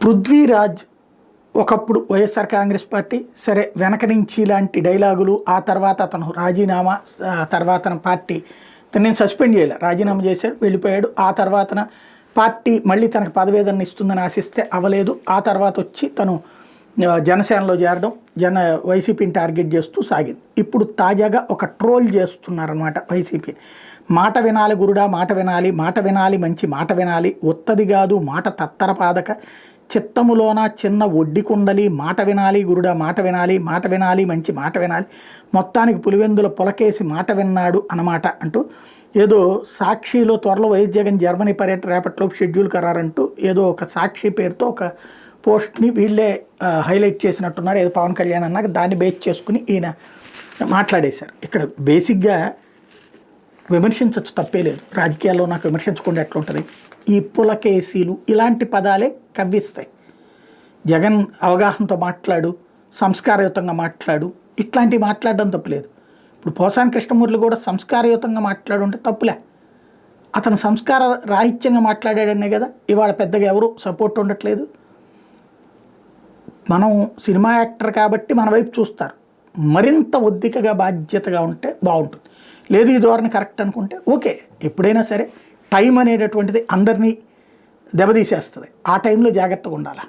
పృథ్వీరాజ్ ఒకప్పుడు వైఎస్ఆర్ కాంగ్రెస్ పార్టీ సరే వెనక నుంచి ఇలాంటి డైలాగులు ఆ తర్వాత అతను రాజీనామా తర్వాత తన పార్టీ నేను సస్పెండ్ చేయలే రాజీనామా చేశాడు వెళ్ళిపోయాడు ఆ తర్వాత పార్టీ మళ్ళీ తనకు పదవేదన ఇస్తుందని ఆశిస్తే అవ్వలేదు ఆ తర్వాత వచ్చి తను జనసేనలో చేరడం వైసీపీని టార్గెట్ చేస్తూ సాగింది ఇప్పుడు తాజాగా ఒక ట్రోల్ చేస్తున్నారన్నమాట వైసీపీ మాట వినాలి గురుడా మాట వినాలి మంచి మాట వినాలి ఒత్తది కాదు మాట తత్తరపాదక చిత్తములోన చిన్న ఒడ్డి కుండలి మాట వినాలి గురుడా మాట వినాలి మంచి మాట వినాలి మొత్తానికి పులివెందుల పొలకేసి మాట విన్నాడు అన్నమాట అంటూ ఏదో సాక్షిలో త్వరలో వైఎస్ జగన్ జర్మనీ పర్యటన రేపటిలోపు షెడ్యూల్ ఖరారంటూ ఏదో ఒక సాక్షి పేరుతో ఒక పోస్ట్ని వీళ్ళే హైలైట్ చేసినట్టున్నారు ఏదో పవన్ కళ్యాణ్ అన్నాక దాన్ని బేస్ చేసుకుని ఈయన మాట్లాడేశారు ఇక్కడ బేసిక్గా విమర్శించవచ్చు తప్పే లేదు రాజకీయాల్లో నాకు విమర్శించకుండా ఎట్లుంటుంది ఈ పులకేసీలు ఇలాంటి పదాలే కవ్విస్తాయి జగన్ అవగాహనతో మాట్లాడు సంస్కారయుతంగా మాట్లాడు ఇట్లాంటివి మాట్లాడడం తప్పులేదు ఇప్పుడు పోసాని కృష్ణమూర్తి కూడా సంస్కారయుతంగా మాట్లాడుంటే తప్పులే అతను సంస్కార రాహిత్యంగా మాట్లాడాడనే కదా ఇవాళ పెద్దగా ఎవరు సపోర్ట్ ఉండట్లేదు మనం సినిమా యాక్టర్ కాబట్టి మన వైపు చూస్తారు మరింత ఒద్దికగా బాధ్యతగా ఉంటే బాగుంటుంది లేదు ఈ ధోరణి కరెక్ట్ అనుకుంటే ఓకే ఎప్పుడైనా సరే టైం అనేటటువంటిది అందరినీ దెబ్బతీసేస్తుంది ఆ టైంలో జాగ్రత్తగా ఉండాలి